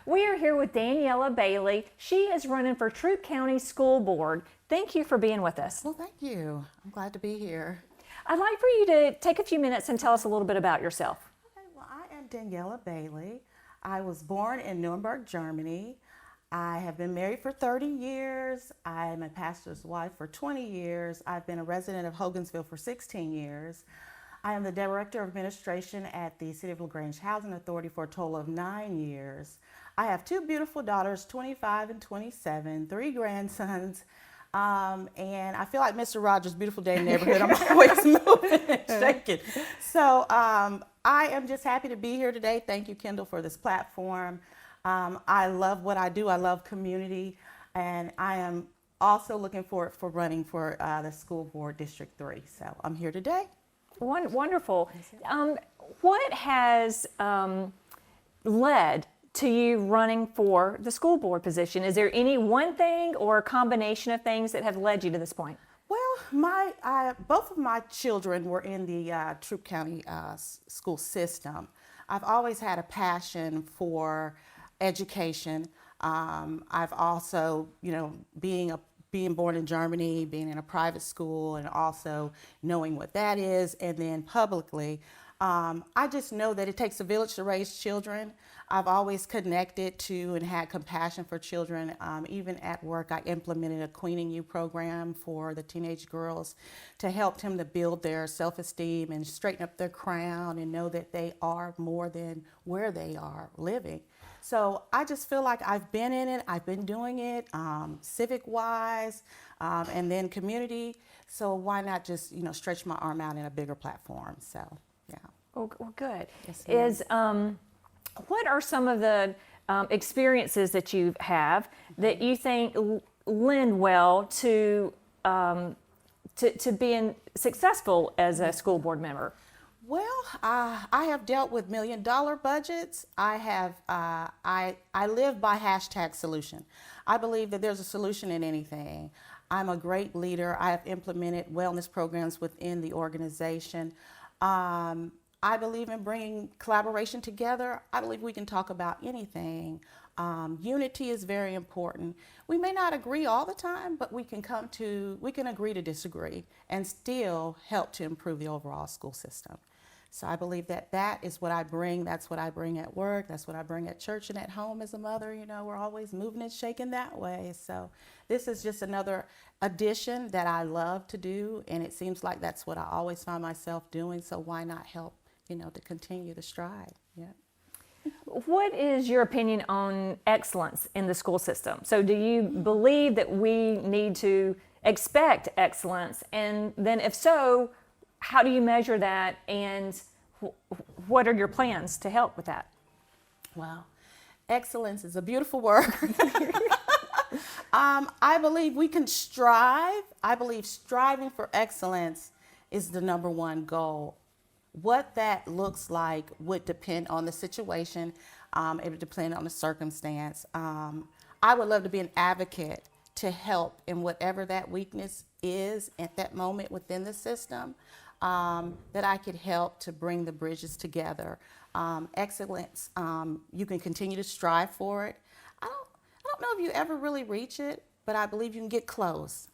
We are here with Daniela Bailey. She is running for Troup County School Board. Thank you for being with us. Well, thank you. I'm glad to be here. I'd like for you to take a few minutes and tell us a little bit about yourself. Okay, well, I am Daniela Bailey. I was born in Nuremberg, Germany. I have been married for 30 years. I'm a pastor's wife for 20 years. I've been a resident of Hogansville for 16 years. I am the Director of Administration at the City of LaGrange Housing Authority for a total of 9 years. I have 2 beautiful daughters, 25 and 27, 3 grandsons, and I feel like Mr. Rogers' Beautiful Day in the Neighborhood. I'm always moving and shaking. So I am just happy to be here today. Thank you, Kendall, for this platform. I love what I do. I love community, and I am also looking forward for running for the School Board District 3. So I'm here today. Wonderful. What has led to you running for the school board position? Is there any one thing or a combination of things that have led you to this point? Well, both of my children were in the Troup County school system. I've always had a passion for education. I've also, being born in Germany, being in a private school, and also knowing what that is, and then publicly, I just know that it takes a village to raise children. I've always connected to and had compassion for children. Even at work, I implemented a Queening You program for the teenage girls to help them to build their self-esteem and straighten up their crown and know that they are more than where they are living. So I just feel like I've been in it, I've been doing it, civic-wise, and then community. So why not just, stretch my arm out in a bigger platform? So, yeah. Oh, well, good. Yes, What are some of the experiences that you have that you think lend well to being successful as a school board member? Well, I have dealt with $1 million budgets. I live by #solution. I believe that there's a solution in anything. I'm a great leader. I have implemented wellness programs within the organization. I believe in bringing collaboration together. I believe we can talk about anything. Unity is very important. We may not agree all the time, but we can agree to disagree and still help to improve the overall school system. So I believe that is what I bring. That's what I bring at work. That's what I bring at church and at home as a mother. We're always moving and shaking that way. So this is just another addition that I love to do. And it seems like that's what I always find myself doing. So why not help, to continue the stride? Yeah. What is your opinion on excellence in the school system? So do you believe that we need to expect excellence? And then if so, how do you measure that, and what are your plans to help with that? Wow. Excellence is a beautiful word. I believe we can strive. I believe striving for excellence is the number one goal. What that looks like would depend on the situation. It would depend on the circumstance. I would love to be an advocate to help in whatever that weakness is at that moment within the system, that I could help to bring the bridges together. Excellence, you can continue to strive for it. I don't know if you ever really reach it, but I believe you can get close.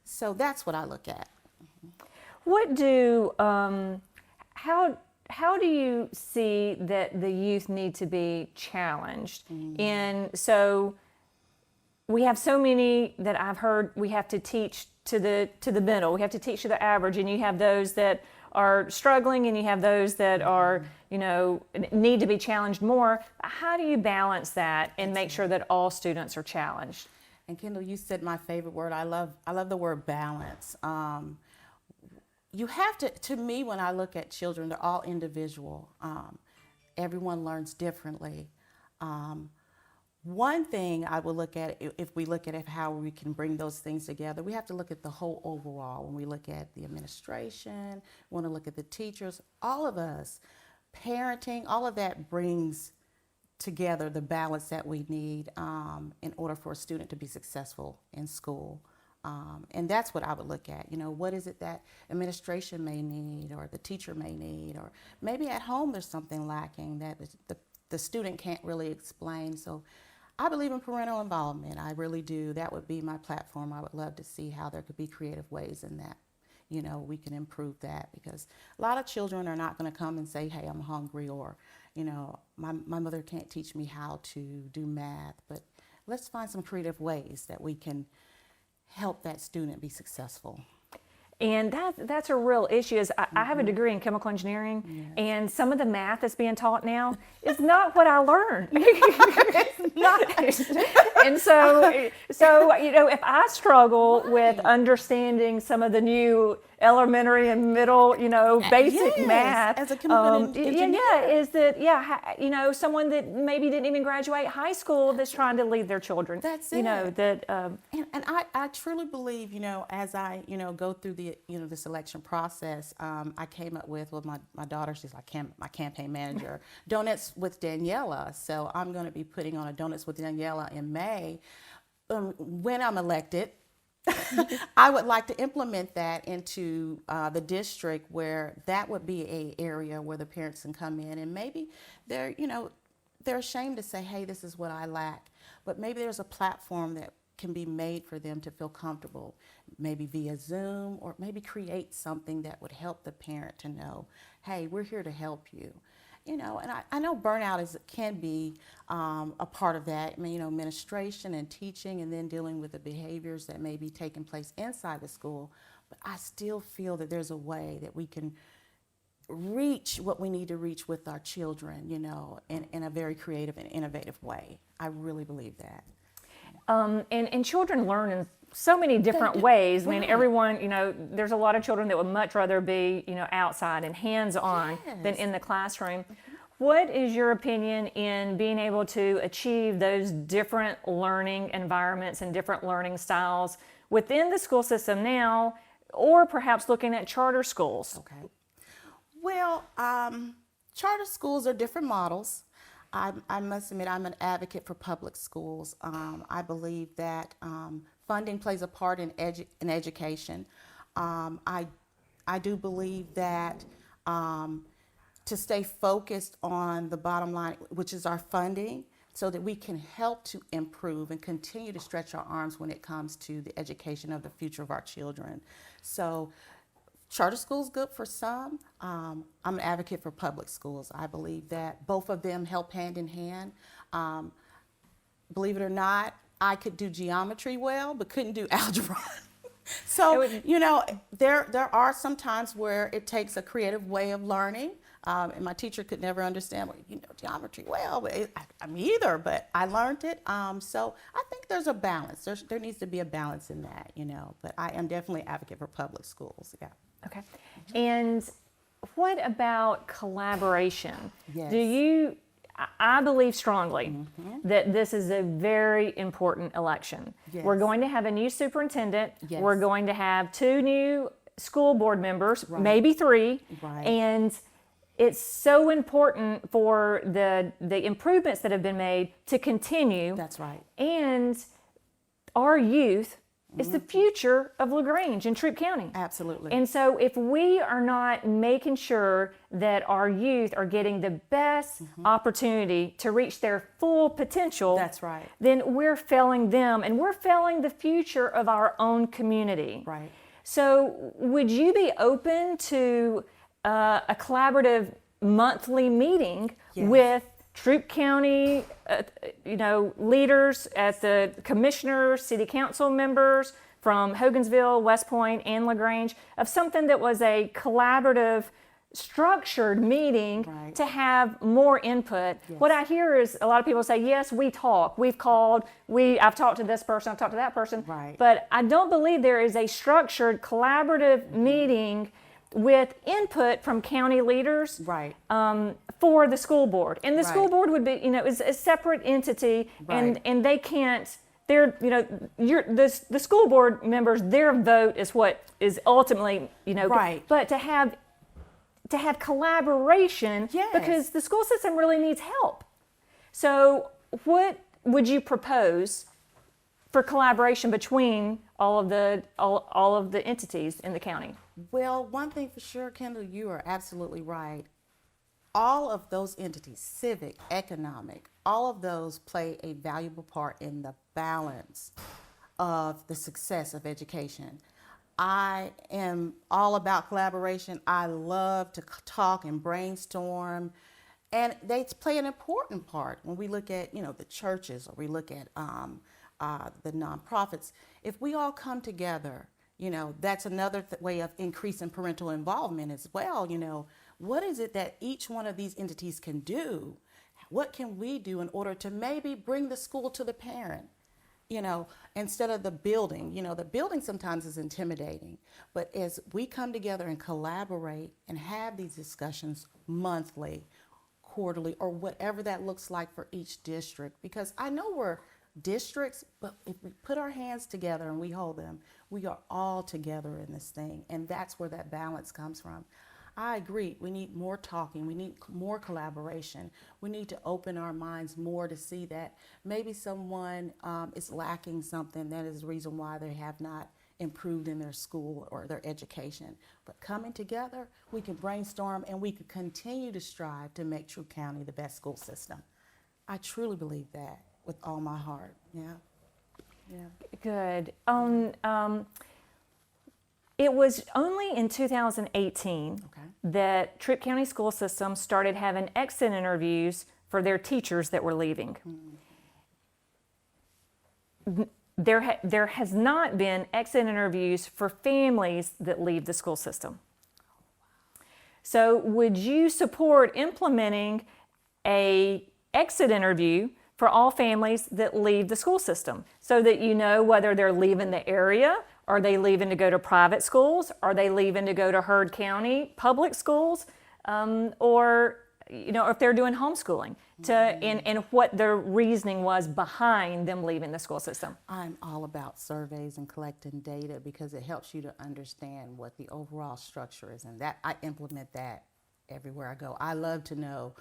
So that's what I look at. What do how do you see that the youth need to be challenged? And so we have so many that I've heard we have to teach to the middle, we have to teach to the average, and you have those that are struggling and you have those that are, need to be challenged more. How do you balance that and make sure that all students are challenged? And Kendall, you said my favorite word. I love the word balance. You have to me, when I look at children, they're all individual. Everyone learns differently. One thing I will look at, if we look at how we can bring those things together, we have to look at the whole overall. When we look at the administration, we want to look at the teachers, all of us, parenting, all of that brings together the balance that we need in order for a student to be successful in school. And that's what I would look at. What is it that administration may need, or the teacher may need, or maybe at home there's something lacking that the the student can't really explain. So I believe in parental involvement. I really do. That would be my platform. I would love to see how there could be creative ways in that. We can improve that, because a lot of children are not going to come and say, hey, I'm hungry, or, my mother can't teach me how to do math. But let's find some creative ways that we can help that student be successful. And that's a real issue. Is I have a degree in chemical engineering, and some of the math that's being taught now is not what I learned. It's not. And so if I struggle with understanding some of the new elementary and middle, basic math, as a chemical engineer, is that someone that maybe didn't even graduate high school that's trying to lead their children. That's it. And I truly believe, as I go through the the selection process, I came up with my daughter. She's like my campaign manager, Donuts with Daniela. So I'm going to be putting on a Donuts with Daniela in May. When I'm elected, I would like to implement that into the district, where that would be an area where the parents can come in, and maybe they're ashamed to say, hey, this is what I lack. But maybe there's a platform that can be made for them to feel comfortable, maybe via Zoom, or maybe create something that would help the parent to know, hey, we're here to help you. And I know burnout can be a part of that. Administration and teaching, and then dealing with the behaviors that may be taking place inside the school. But I still feel that there's a way that we can reach what we need to reach with our children, in a very creative and innovative way. I really believe that. And children learn in so many different ways. I mean, everyone, there's a lot of children that would much rather be, outside and hands-on than in the classroom. What is your opinion in being able to achieve those different learning environments and different learning styles within the school system now, or perhaps looking at charter schools? Okay. Well, charter schools are different models. I must admit, I'm an advocate for public schools. I believe that funding plays a part in education. I do believe that to stay focused on the bottom line, which is our funding, so that we can help to improve and continue to stretch our arms when it comes to the education of the future of our children. So charter schools good for some. I'm an advocate for public schools. I believe that both of them help hand in hand. Believe it or not, I could do geometry well, but couldn't do algebra. So, there are some times where it takes a creative way of learning. And my teacher could never understand, geometry well, but me either, but I learned it. So I think there's a balance. There needs to be a balance in that, but I am definitely an advocate for public schools, yeah. Okay. And what about collaboration? Yes. I believe strongly that this is a very important election. Yes. We're going to have a new superintendent. Yes. We're going to have 2 new school board members, maybe 3. Right. And it's so important for the improvements that have been made to continue. That's right. And our youth is the future of LaGrange and Troup County. Absolutely. And so if we are not making sure that our youth are getting the best opportunity to reach their full potential, that's right, then we're failing them, and we're failing the future of our own community. Right. So would you be open to a collaborative monthly meeting with Troup County, leaders, as the commissioners, city council members from Hogansville, West Point, and LaGrange, of something that was a collaborative, structured meeting to have more input? Yes. What I hear is a lot of people say, yes, we talk, we've called, I've talked to this person, I've talked to that person, but I don't believe there is a structured, collaborative meeting with input from county leaders for the school board. And the school board would be, is a separate entity, and they can't, the school board members, their vote is what is ultimately, but to have collaboration, because the school system really needs help. So what would you propose for collaboration between all of the entities in the county? Well, one thing for sure, Kendall, you are absolutely right. all of those entities, civic, economic, all of those play a valuable part in the balance of the success of education. I am all about collaboration. I love to talk and brainstorm, and they play an important part when we look at, the churches, or we look at the nonprofits. If we all come together, that's another way of increasing parental involvement as well. What is it that each one of these entities can do? What can we do in order to maybe bring the school to the parent? Instead of the building. The building sometimes is intimidating, but as we come together and collaborate and have these discussions monthly, quarterly, or whatever that looks like for each district, because I know we're districts, but if we put our hands together and we hold them, we are all together in this thing, and that's where that balance comes from. I agree. We need more talking. We need more collaboration. We need to open our minds more to see that maybe someone is lacking something. That is the reason why they have not improved in their school or their education. But coming together, we can brainstorm and we can continue to strive to make Troup County the best school system. I truly believe that with all my heart. Yeah. Good. It was only in 2018 that Troup County School System started having exit interviews for their teachers that were leaving. There has not been exit interviews for families that leave the school system. So would you support implementing a exit interview for all families that leave the school system, so that you know whether they're leaving the area? Are they leaving to go to private schools? Are they leaving to go to Heard County public schools? Or if they're doing homeschooling, and what their reasoning was behind them leaving the school system? I'm all about surveys and collecting data because it helps you to understand what the overall structure is, and that I implement that everywhere I go. I love to know.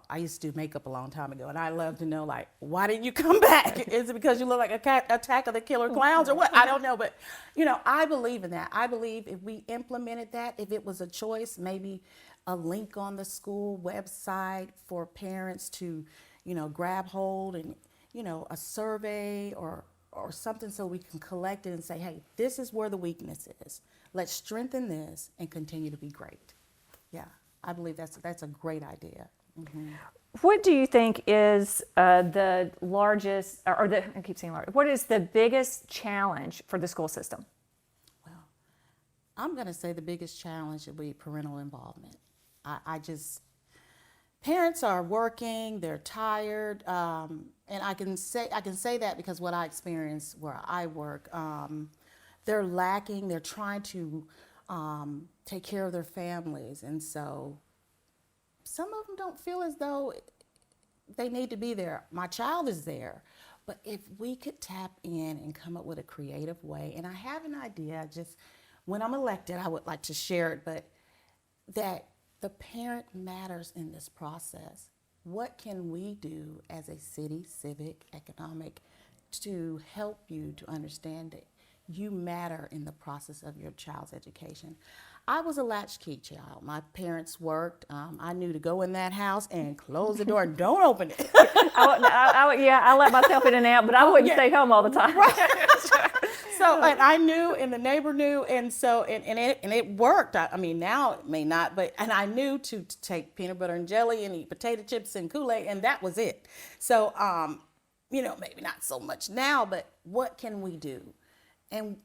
I used to do makeup a long time ago, and I love to know, why didn't you come back? Is it because you look like Attack of the Killer Clowns or what? I don't know, but, I believe in that. I believe if we implemented that, if it was a choice, maybe a link on the school website for parents to, grab hold and, a survey or something so we can collect it and say, hey, this is where the weakness is. Let's strengthen this and continue to be great. Yeah, I believe that's a great idea. Mm-hmm. What do you think is the largest, I keep saying large, what is the biggest challenge for the school system? Well, I'm going to say the biggest challenge would be parental involvement. Parents are working, they're tired, and I can say that because what I experience where I work, they're lacking, they're trying to take care of their families, and so some of them don't feel as though they need to be there. My child is there. But if we could tap in and come up with a creative way, and I have an idea, just when I'm elected, I would like to share it, but that the parent matters in this process. What can we do as a city, civic, economic, to help you to understand that you matter in the process of your child's education? I was a latchkey child. My parents worked. I knew to go in that house and close the door and don't open it. I let myself in and out, but I wouldn't stay home all the time. Right. So, and I knew, and the neighbor knew, and so, and it worked. I mean, now it may not, and I knew to take peanut butter and jelly and eat potato chips and Kool-Aid, and that was it. So, maybe not so much now, but what can we do? And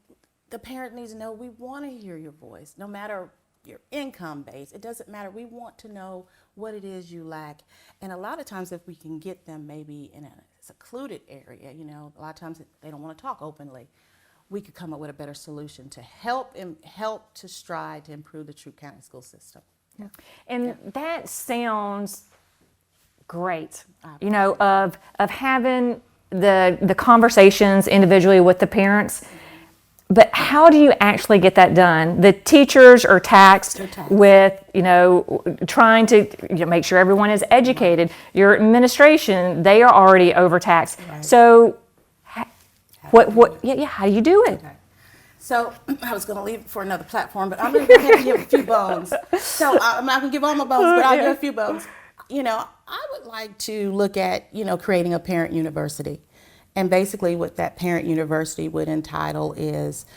the parent needs to know we want to hear your voice, no matter your income base. It doesn't matter. We want to know what it is you lack. And a lot of times if we can get them maybe in a secluded area, a lot of times they don't want to talk openly, we could come up with a better solution to help to strive to improve the Troup County school system. Yeah. And that sounds great, of having the conversations individually with the parents. But how do you actually get that done? The teachers are taxed with, trying to make sure everyone is educated. Your administration, they are already overtaxed. Right. So, how do you do it? Okay. So I was going to leave it for another platform, but I'm going to go ahead and give a few bones. So I'm not going to give all my bones, but I'll give a few bones. You know, I would like to look at, you know, creating a parent university. And basically what that parent university would entitle is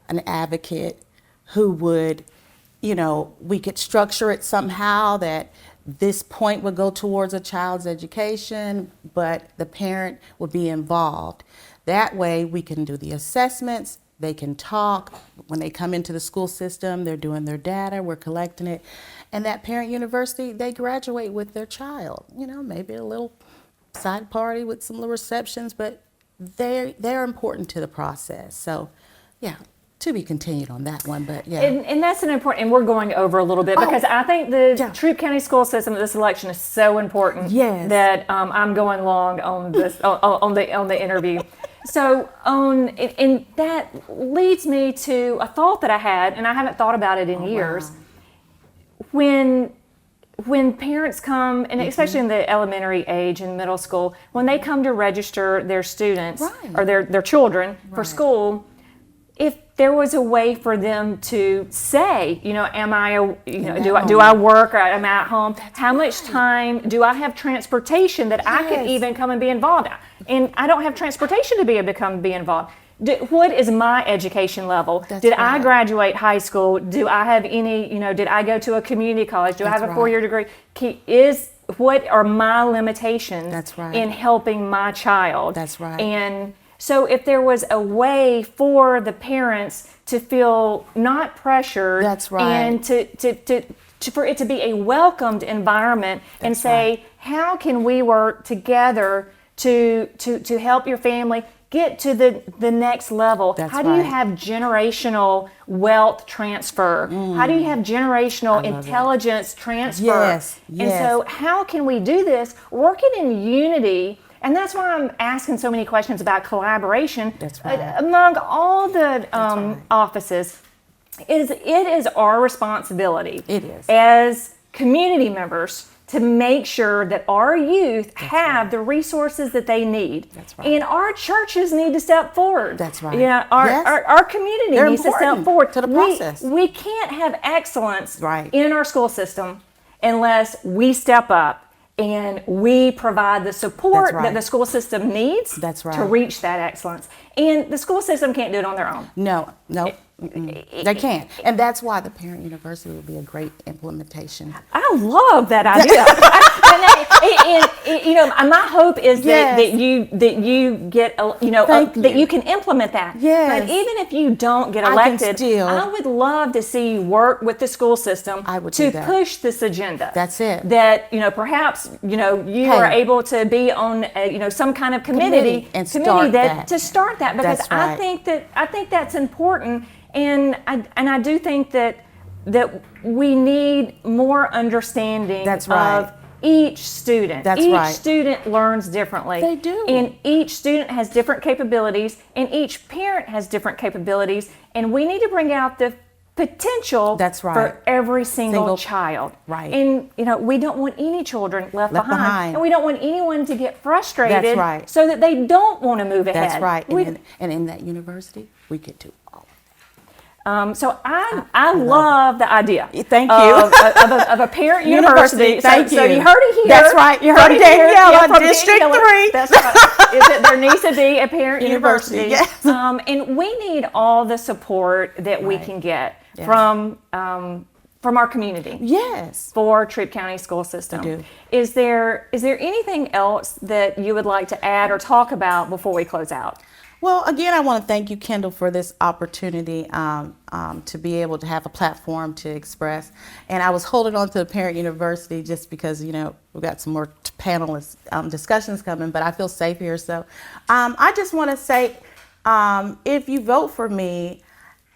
an advocate who would, you know, we could structure it somehow that this point would go towards a child's education, but the parent would be involved. That way we can do the assessments, they can talk. When they come into the school system, they're doing their data, we're collecting it. And that parent university, they graduate with their child. You know, maybe a little side party with some little receptions, but they're important to the process. So, yeah, to be continued on that one, but yeah. And that's an important, and we're going over a little bit because I think the Troup County school system, this election is so important that I'm going long on this, on the interview. So and that leads me to a thought that I had, and I haven't thought about it in years. Wow. When parents come, and especially in the elementary age and middle school, when they come to register their students or their children for school, if there was a way for them to say, you know, do I work or am I at home? How much time do I have transportation that I could even come and be involved? And I don't have transportation to be able to come and be involved. What is my education level? Did I graduate high school? Do I have any, you know, did I go to a community college? Do I have a 4-year degree? What are my limitations in helping my child? That's right. And so if there was a way for the parents to feel not pressured and for it to be a welcomed environment and say, how can we work together to help your family get to the next level? How do you have generational wealth transfer? How do you have generational intelligence transfer? And so how can we do this working in unity? And that's why I'm asking so many questions about collaboration among all the offices. It is our responsibility as community members to make sure that our youth have the resources that they need. And our churches need to step forward. Yeah, our community needs to step forward to the process. We can't have excellence in our school system unless we step up and we provide the support that the school system needs to reach that excellence. And the school system can't do it on their own. No. They can't. And that's why the parent university would be a great implementation. I love that idea. You know, my hope is that you get, that you can implement that. But even if you don't get elected, I would love to see you work with the school system to push this agenda. That's it. That, you know, perhaps, you know, you are able to be on, some kind of committee to start that because I think that's important. And I do think that we need more understanding of each student. Each student learns differently. They do. And each student has different capabilities, and each parent has different capabilities. And we need to bring out the potential for every single child. And, you know, we don't want any children left behind. And we don't want anyone to get frustrated so that they don't want to move ahead. That's right. And in that university, we get to so I love the idea. Thank you. Of a parent university. Thank you. So you heard it here. That's right. You heard from it Daniela, here. District 3. That's right. Is that there needs to be a parent university. Yes. And we need all the support that we can get from our community. Yes. For Troup County school system. We do. Is there anything else that you would like to add or talk about before we close out? Well, again, I want to thank you, Kendall, for this opportunity to be able to have a platform to express. And I was holding on to the Parent University just because, you know, we've got some more panelist discussions coming, but I feel safe here. So I just want to say, if you vote for me,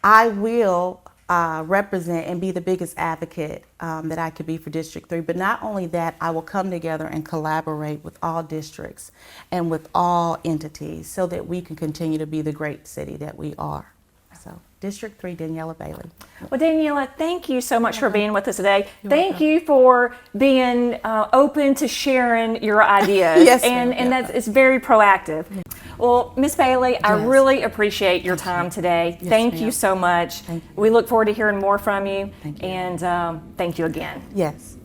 I will represent and be the biggest advocate that I could be for District 3. But not only that, I will come together and collaborate with all districts and with all entities so that we can continue to be the great city that we are. So, District 3, Daniela Bailey. Well, Daniela, thank you so much for being with us today. Thank you for being open to sharing your ideas. Yes, and it's very proactive. Well, Miss Bailey, I Yes. really appreciate your time today. Yes, Thank you ma'am. so much. Thank you. We look forward to hearing more from you. Thank you. And thank you again. Yes.